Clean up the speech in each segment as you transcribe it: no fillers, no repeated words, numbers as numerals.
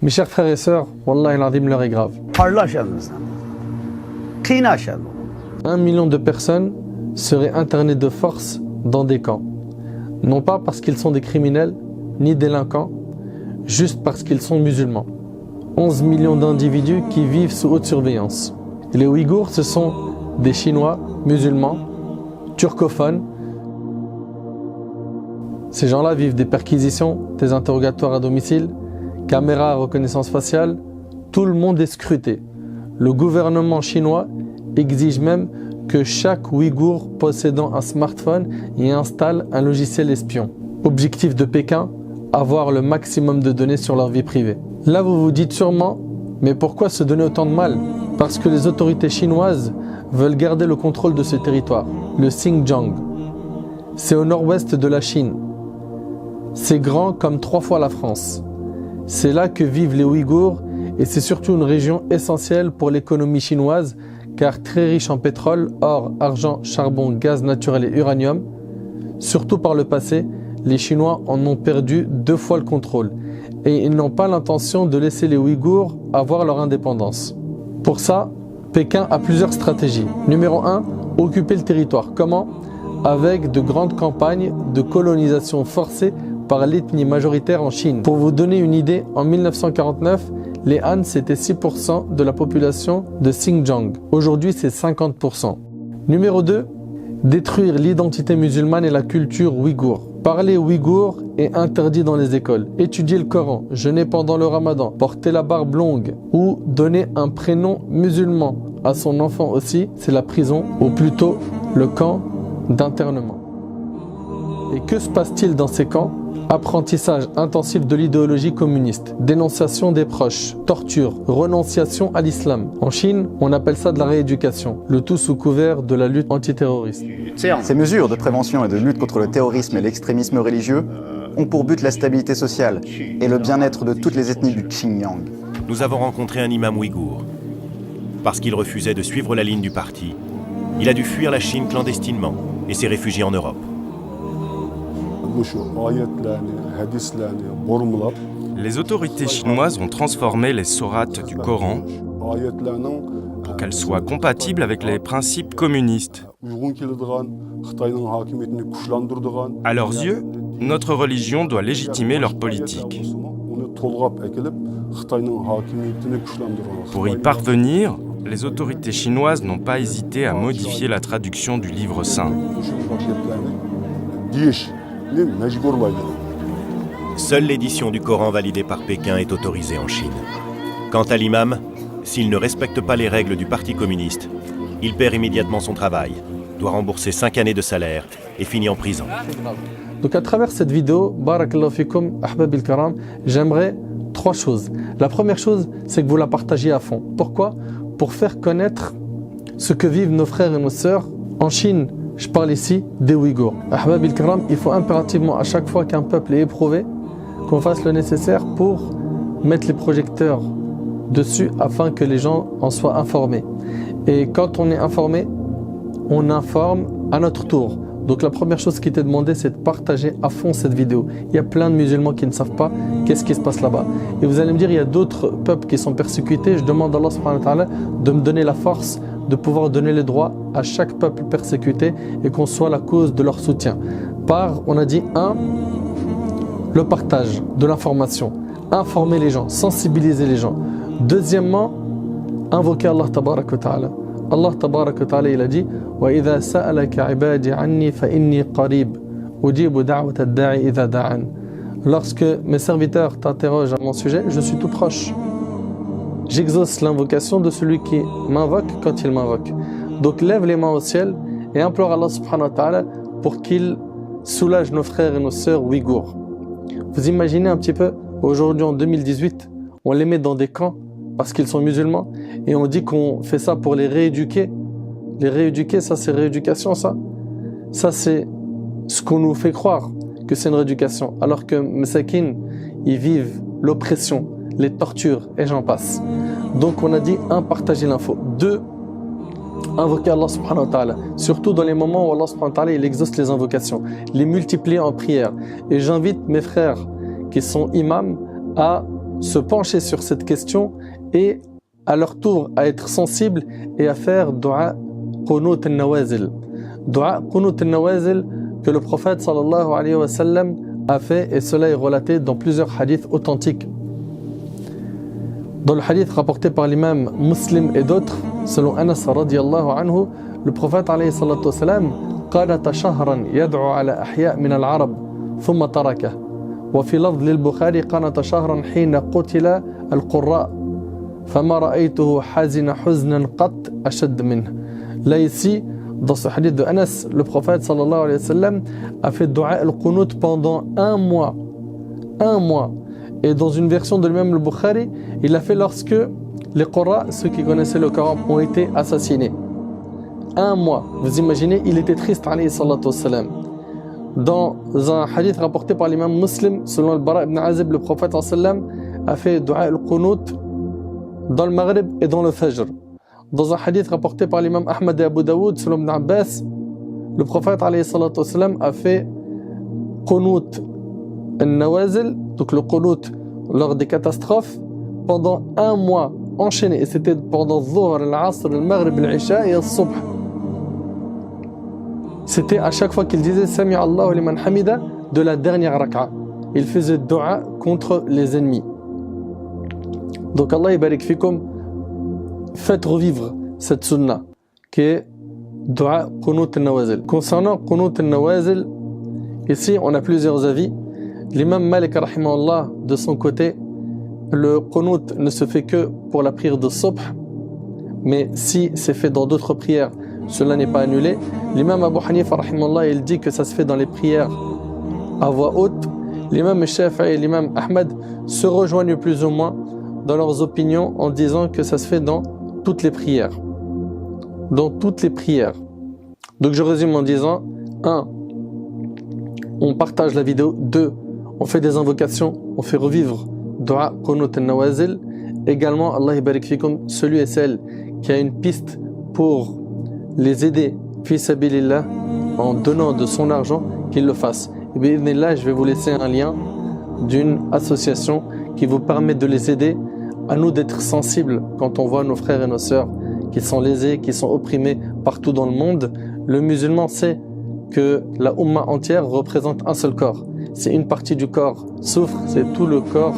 Mes chers frères et sœurs, Wallah al-Azim, l'heure est grave. 1 million de personnes seraient internées de force dans des camps. Non pas parce qu'ils sont des criminels, ni délinquants, juste parce qu'ils sont musulmans. 11 millions d'individus qui vivent sous haute surveillance. Et les Ouïghours, ce sont des Chinois, musulmans, turcophones. Ces gens-là vivent des perquisitions, des interrogatoires à domicile, caméras à reconnaissance faciale. Tout le monde est scruté. Le gouvernement chinois exige même que chaque Ouïghour possédant un smartphone y installe un logiciel espion. Objectif de Pékin, avoir le maximum de données sur leur vie privée. Là, vous vous dites sûrement, mais pourquoi se donner autant de mal? Parce que les autorités chinoises veulent garder le contrôle de ce territoire, le Xinjiang. C'est au nord-ouest de la Chine. C'est grand comme 3 fois la France. C'est là que vivent les Ouïghours et c'est surtout une région essentielle pour l'économie chinoise car très riche en pétrole, or, argent, charbon, gaz naturel et uranium. Surtout par le passé, les Chinois en ont perdu 2 fois le contrôle et ils n'ont pas l'intention de laisser les Ouïghours avoir leur indépendance. Pour ça, Pékin a plusieurs stratégies. Numéro 1, occuper le territoire. Comment? Avec de grandes campagnes de colonisation forcée par l'ethnie majoritaire en Chine. Pour vous donner une idée, en 1949, les Han c'était 6% de la population de Xinjiang. Aujourd'hui c'est 50%. Numéro 2, détruire l'identité musulmane et la culture ouïghour. Parler ouïghour est interdit dans les écoles. Étudier le Coran, jeûner pendant le Ramadan, porter la barbe longue ou donner un prénom musulman à son enfant aussi, c'est la prison ou plutôt le camp d'internement. Et que se passe-t-il dans ces camps? Apprentissage intensif de l'idéologie communiste, dénonciation des proches, torture, renonciation à l'islam. En Chine, on appelle ça de la rééducation, le tout sous couvert de la lutte antiterroriste. Ces mesures de prévention et de lutte contre le terrorisme et l'extrémisme religieux ont pour but la stabilité sociale et le bien-être de toutes les ethnies du Xinjiang. Nous avons rencontré un imam ouïghour. Parce qu'il refusait de suivre la ligne du parti, il a dû fuir la Chine clandestinement et s'est réfugié en Europe. Les autorités chinoises ont transformé les sourates du Coran pour qu'elles soient compatibles avec les principes communistes. À leurs yeux, notre religion doit légitimer leur politique. Pour y parvenir, les autorités chinoises n'ont pas hésité à modifier la traduction du livre saint. Seule l'édition du Coran validée par Pékin est autorisée en Chine. Quant à l'imam, s'il ne respecte pas les règles du Parti communiste, il perd immédiatement son travail, doit rembourser 5 années de salaire et finit en prison. Donc à travers cette vidéo, Barakallahu fikum, Ahbab al-Karam, j'aimerais 3 choses. La première chose, c'est que vous la partagiez à fond. Pourquoi? Pour faire connaître ce que vivent nos frères et nos sœurs en Chine. Je parle ici des Ouïghours. Ahbab al-Kiram, il faut impérativement à chaque fois qu'un peuple est éprouvé, qu'on fasse le nécessaire pour mettre les projecteurs dessus afin que les gens en soient informés. Et quand on est informé, on informe à notre tour. Donc la première chose qui t'est demandé, c'est de partager à fond cette vidéo. Il y a plein de musulmans qui ne savent pas qu'est-ce qui se passe là-bas. Et vous allez me dire, il y a d'autres peuples qui sont persécutés. Je demande à Allah subhanahu wa ta'ala de me donner la force de pouvoir donner les droits à chaque peuple persécuté et qu'on soit la cause de leur soutien. Par, on a dit, 1, le partage de l'information. Informer les gens, sensibiliser les gens. Deuxièmement, invoquer Allah tabarak wa ta'ala. Allah tabarak wa ta'ala, il a dit وَإِذَا سَأَلَكَ عِبَادِي عَنِّي فَإِنِّي قَرِيبٌ أُجِيبُ دَعْوَةَ الدَّاعِ إِذَا دَعَانِ. Lorsque mes serviteurs t'interrogent à mon sujet, je suis tout proche. J'exauce l'invocation de celui qui m'invoque quand il m'invoque. Donc lève les mains au ciel et implore Allah subhanahu wa ta'ala pour qu'il soulage nos frères et nos sœurs ouïghours. Vous imaginez un petit peu, aujourd'hui en 2018, on les met dans des camps parce qu'ils sont musulmans et on dit qu'on fait ça pour les rééduquer. Les rééduquer, ça c'est rééducation, ça. Ça c'est ce qu'on nous fait croire que c'est une rééducation. Alors que Masakin, ils vivent l'oppression, les tortures et j'en passe. Donc on a dit 1, partager l'info. 2, invoquer Allah subhanahu wa ta'ala. Surtout dans les moments où Allah subhanahu wa ta'ala il exauce les invocations. Les multiplier en prière. Et j'invite mes frères qui sont imams à se pencher sur cette question et à leur tour à être sensibles et à faire dua qunut al-nawazil. Dua qunut al-nawazil que le prophète sallallahu alayhi wa sallam a fait, et cela est relaté dans plusieurs hadiths authentiques. Dans le hadith rapporté par l'imam Muslim et d'autres, selon Anas radiyallahu anhu, le prophète alayhi salatu wa sallam قالت شهرا يدعو على أحياء من العرب ثم تركه وفي لفظ للبخاري قالت شهرا حين قتل القراء فما رأيته حزن حزنا قط أشد منه. Là ici, dans ce hadith de Anas, le prophète sallallahu alayhi wa sallam a fait dua al-qunut pendant un mois. Un mois. Et dans une version de l'imam al-Bukhari, il l'a fait lorsque les Qurra, ceux qui connaissaient le Coran, ont été assassinés. Un mois. Vous imaginez, il était triste alayhi salatu wassalam. Dans un hadith rapporté par l'imam Muslim, selon le Bara ibn Azib, le prophète sallam a fait dua al-qunut dans le Maghrib et dans le Fajr. Dans un hadith rapporté par l'imam Ahmad et Abu Daoud, selon Ibn Abbas, le prophète alayhi salatu wassalam a fait qunut al-nawazil, donc le qunut lors des catastrophes, pendant un mois enchaîné. Et c'était pendant Dhuhr, al-Asr, al-Maghrib, al-Isha et al-Subh. C'était à chaque fois qu'il disait Sami Allahu liman hamida de la dernière rak'a. Il faisait dua contre les ennemis. Donc Allah yabarik fikum, faites revivre cette sunna qui est dua qunut al-nawazil. Concernant qunut al-nawazil, ici on a plusieurs avis. L'imam Malik rahimahullah, de son côté, le qunut ne se fait que pour la prière de subh, mais si c'est fait dans d'autres prières, cela n'est pas annulé. L'imam Abu Hanifa rahimahullah, il dit que ça se fait dans les prières à voix haute. L'imam Shafi'i et l'imam Ahmad se rejoignent plus ou moins dans leurs opinions en disant que ça se fait dans toutes les prières. Dans toutes les prières. Donc je résume en disant 1. On partage la vidéo. 2. On fait des invocations, on fait revivre dua qunut al-nawazil. Également, Allah yabarik fikum, celui et celle qui a une piste pour les aider fi sabilillah en donnant de son argent, qu'il le fasse. Et bien là, je vais vous laisser un lien d'une association qui vous permet de les aider, à nous d'être sensibles quand on voit nos frères et nos sœurs qui sont lésés, qui sont opprimés partout dans le monde. Le musulman sait que la Ummah entière représente un seul corps. Si une partie du corps souffre, c'est tout le corps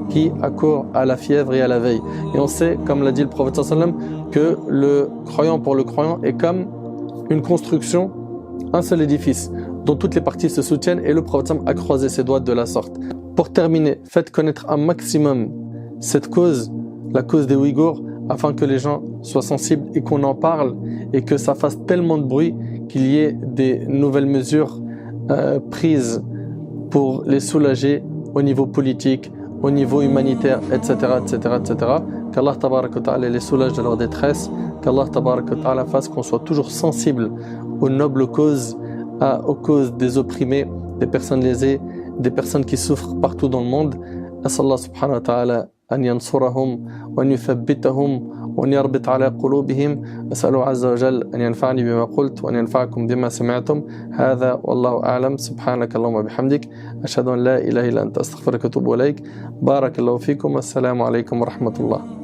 qui accourt à la fièvre et à la veille. Et on sait, comme l'a dit le prophète sallam, que le croyant pour le croyant est comme une construction, un seul édifice, dont toutes les parties se soutiennent, et le prophète sallam a croisé ses doigts de la sorte. Pour terminer, faites connaître un maximum cette cause, la cause des Ouïghours, afin que les gens soient sensibles et qu'on en parle, et que ça fasse tellement de bruit qu'il y ait des nouvelles mesures prises pour les soulager au niveau politique, au niveau humanitaire, etc., etc., etc. Qu'Allah tabarak wa ta'ala les soulage de leur détresse, qu'Allah tabarak wa ta'ala fasse qu'on soit toujours sensible aux nobles causes, aux causes des opprimés, des personnes lésées, des personnes qui souffrent partout dans le monde. As'Allah subhanahu wa ta'ala أن ينصرهم وأن يثبتهم وأن يربط على قلوبهم. أسأله عز وجل أن ينفعني بما قلت وأن ينفعكم بما سمعتم. هذا والله أعلم. سبحانك اللهم وبحمدك أشهد أن لا إله إلا أنت أستغفرك وأتوب إليك. بارك الله فيكم. السلام عليكم ورحمة الله.